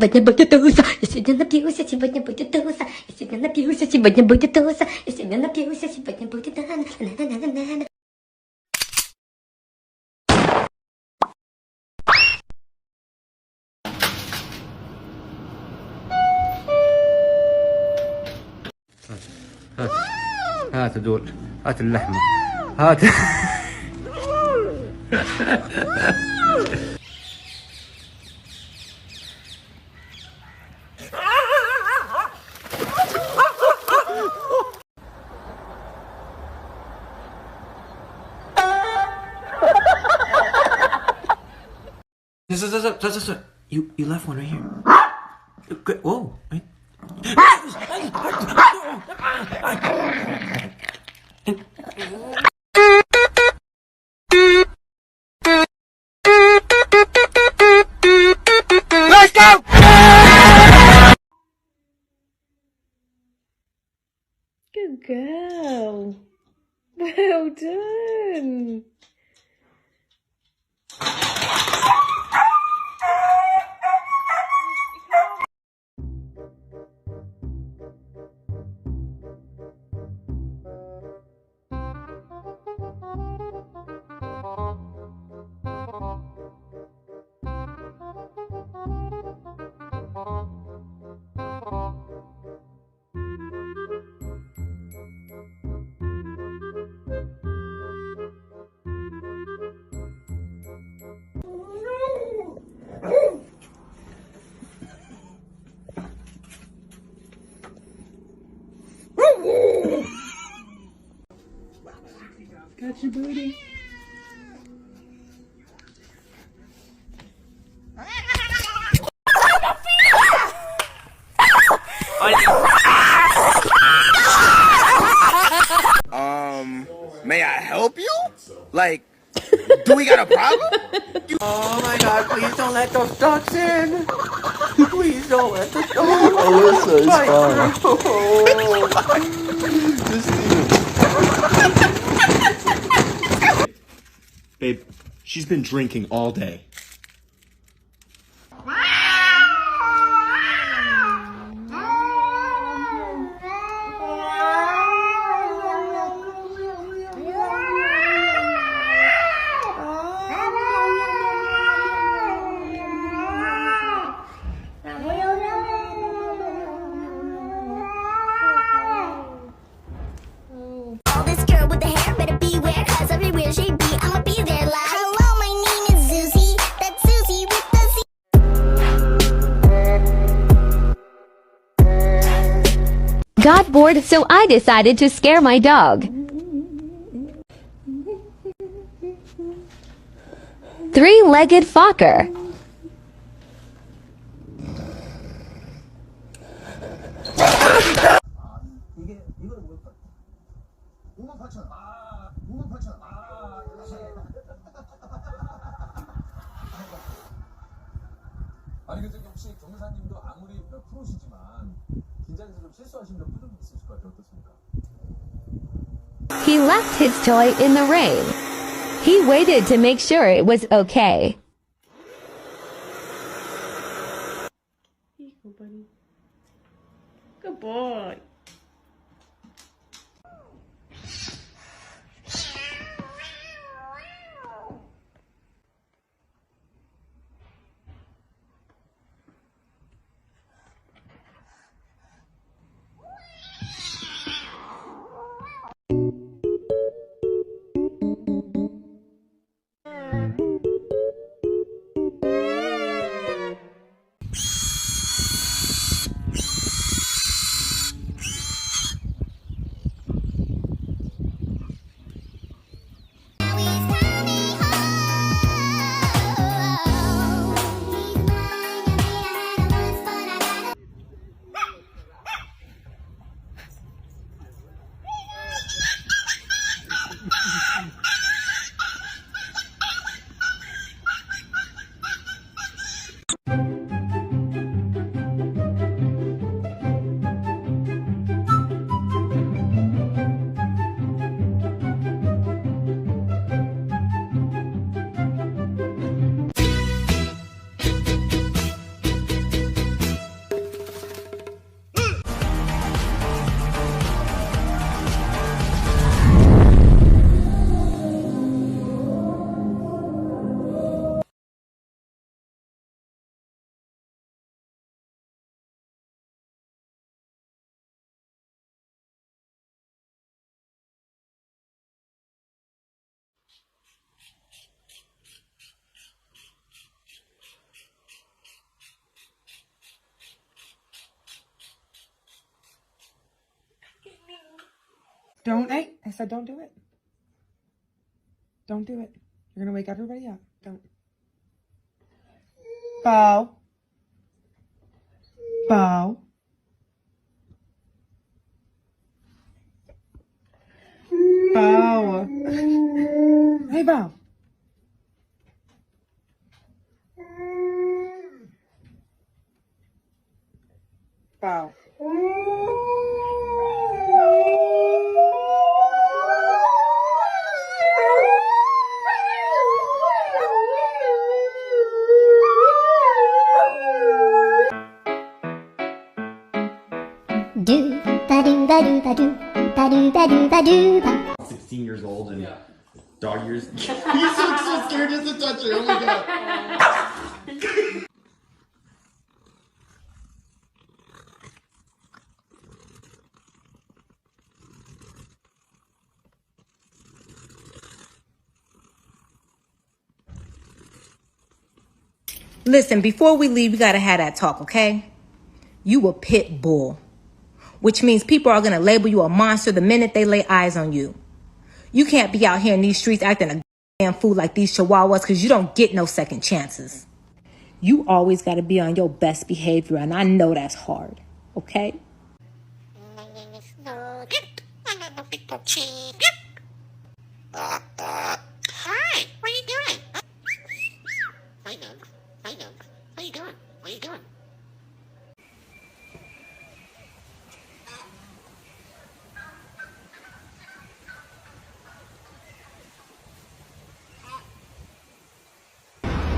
сегодня будет туса. Я сегодня напьюся, сегодня будет туса. Я сегодня напьюся, сегодня будет туса. Я сегодня напьюся, сегодня будет на-на-на-на-на-на-на. هات دول، هات اللحمة، هات. You left one right here. Good. Whoa. Let's go! Good girl. Well done. Got your booty. May I help you? Like, do we got a problem? Oh my God, please don't let those ducks in. Please don't let the ducks in. Alyssa, it's fine. Babe, she's been drinking all day. Got bored, so I decided to scare my dog. Three-legged Fokker. 아니 근데 혹시 경사님도 아무리 프로시지만 긴장해서 좀 실수하신 적 좀 있으실 것 같아요. 어떻습니까? He left his toy in the rain. He waited to make sure it was okay. Here you go, buddy. Good boy. said don't do it. Don't do it. You're gonna wake everybody up. Don't. Bo. Bo. Bo. Hey, Bo. Bo. Do ba do ba do ba do ba do ba do ba do ba. 16 years old and dog years. He's so scared just to touch her. Oh my god. Listen, before we leave, we gotta have that talk, okay? You a pit bull, which means people are gonna label you a monster the minute they lay eyes on you. You can't be out here in these streets acting a damn fool like these chihuahuas because you don't get no second chances. You always gotta be on your best behavior, and I know that's hard, okay? Hi, what are you doing? Hi, Doug. Hi, Doug. How you doing? What are you doing?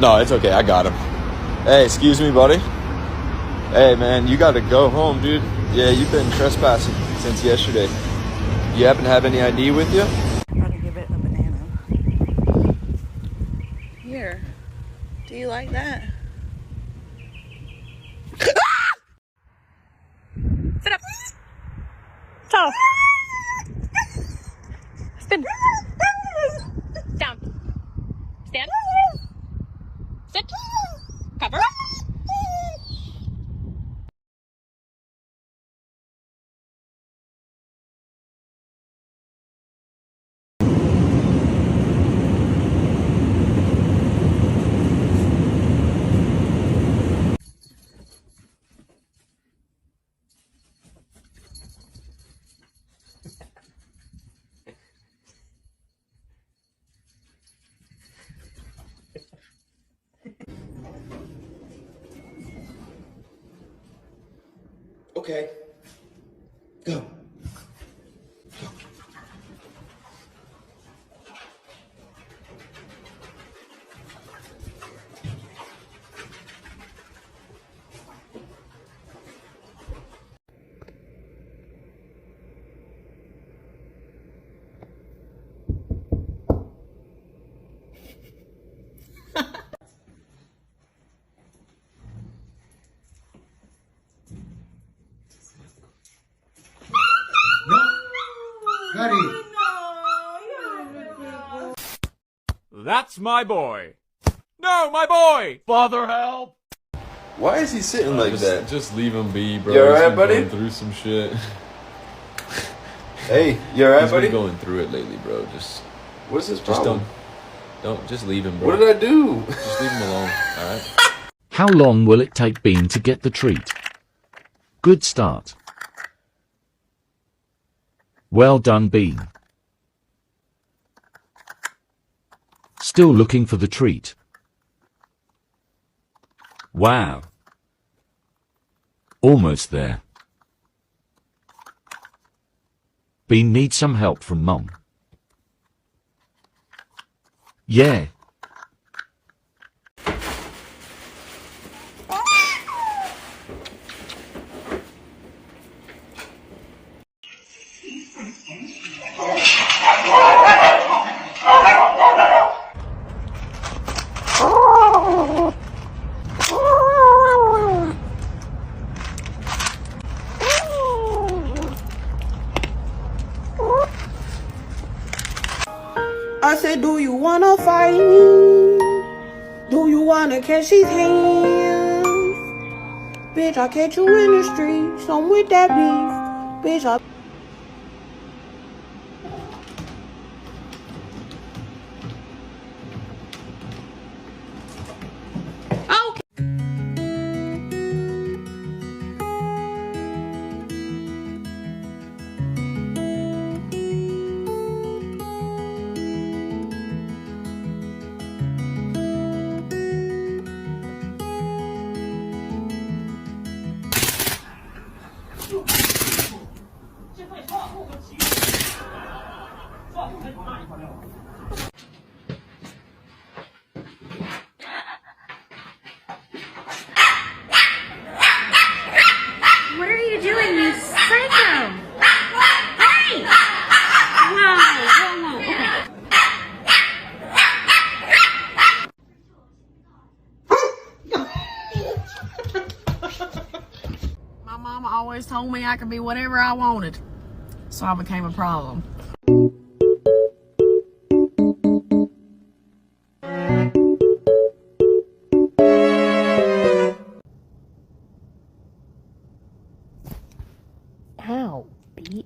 No, it's okay. I got him. Hey, excuse me, buddy. Hey, man, you gotta go home, dude. Yeah, you've been trespassing since yesterday. You happen to have any ID with you? Try to give it a banana. Here. Do you like that? Sit up. Tall. Spin. Down. Stand. Sit. Cover. Okay. Go. That's my boy. No, my boy! Father, help! Why is he sitting like that? Just leave him be, bro. You alright, He's been buddy? Going through some shit. Hey, you alright, He's buddy? been going through it lately, bro. Just What's his just problem? don't just leave him, bro. What did I do? Just leave him alone, alright? How long will it take Bean to get the treat? Good start. Well done, Bean. Still looking for the treat. Wow. Almost there. Bean needs some help from Mom. Yeah. I said, do you wanna fight me? Do you wanna catch these hands? Bitch, I'll catch you in the streets. I'm with that beef. Bitch, always told me I could be whatever I wanted. So I became a problem. Ow, bitch.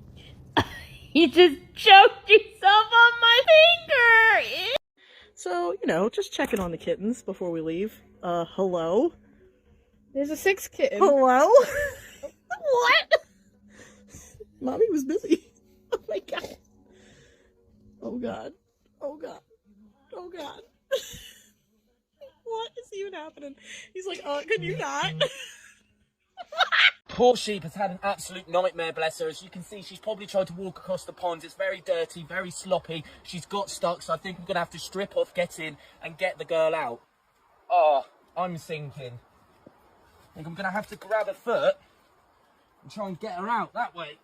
You just choked yourself on my finger! So, you know, just checking on the kittens before we leave. Hello? There's a 6th kitten. Hello? What? Mommy was busy. Oh my god. Oh god. Oh god. Oh god. What is even happening? He's like, can you not? Poor sheep has had an absolute nightmare, bless her. As you can see, she's probably tried to walk across the pond. It's very dirty, very sloppy. She's got stuck, so I think I'm going to have to strip off, get in, and get the girl out. Oh, I'm sinking. I think I'm going to have to grab her foot and try and get her out that way.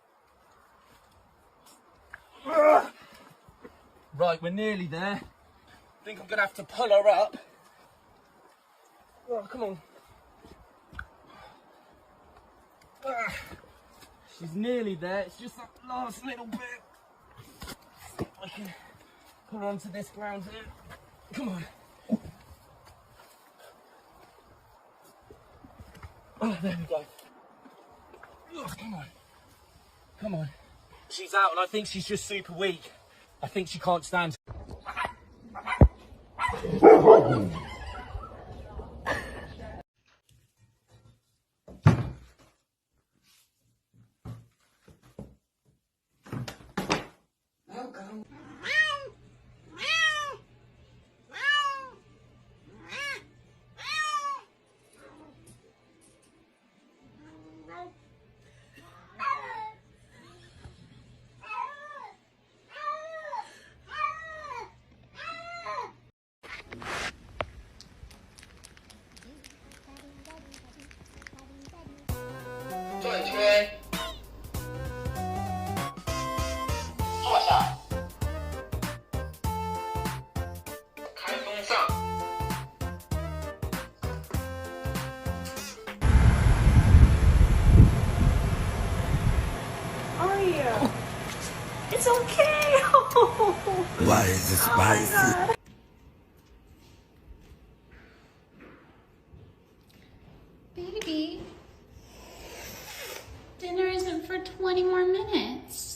Ugh. Right, we're nearly there. I think I'm going to have to pull her up. Oh, come on. She's nearly there. It's just that last little bit. I can put her onto this ground here. Come on. Oh, there we go. Oh, come on. Come on. She's out and I think she's just super weak. I think she can't stand. It's okay. Why is this spicy? Baby, dinner isn't for 20 more minutes.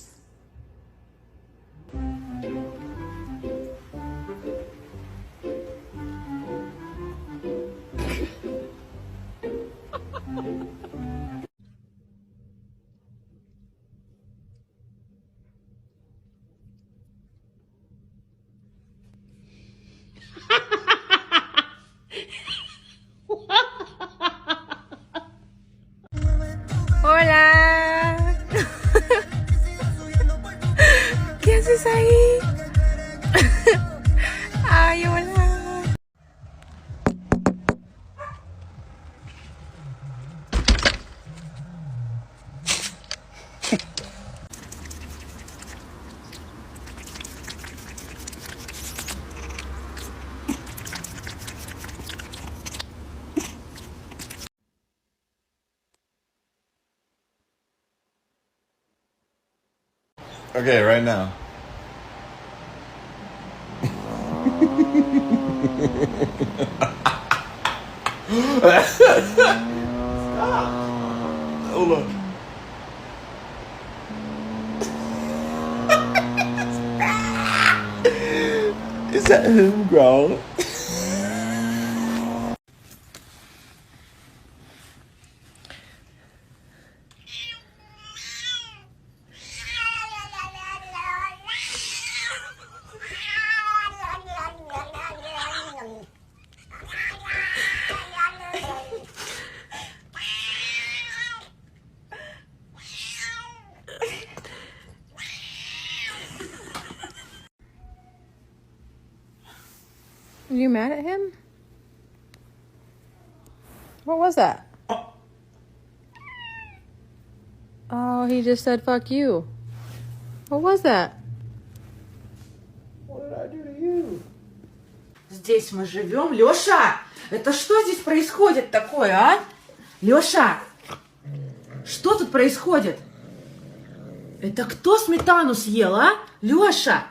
Hola. ¿Qué haces ahí? Ay, hola. Okay, right now. Hold on. Is that him growling? Are you mad at him? What was that? Oh, he just said fuck you. What was that? What did I do to you? Здесь мы живем. Лёша, это что здесь происходит такое, а? Лёша, Что тут происходит? Это кто сметану съел, а? Лёша!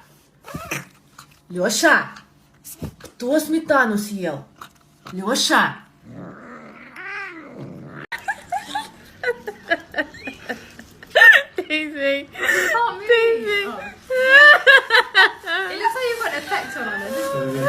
Лёша! Кто сметану съел? Лёша! Daisy. Oh, Daisy. It looks like you've got effects on it.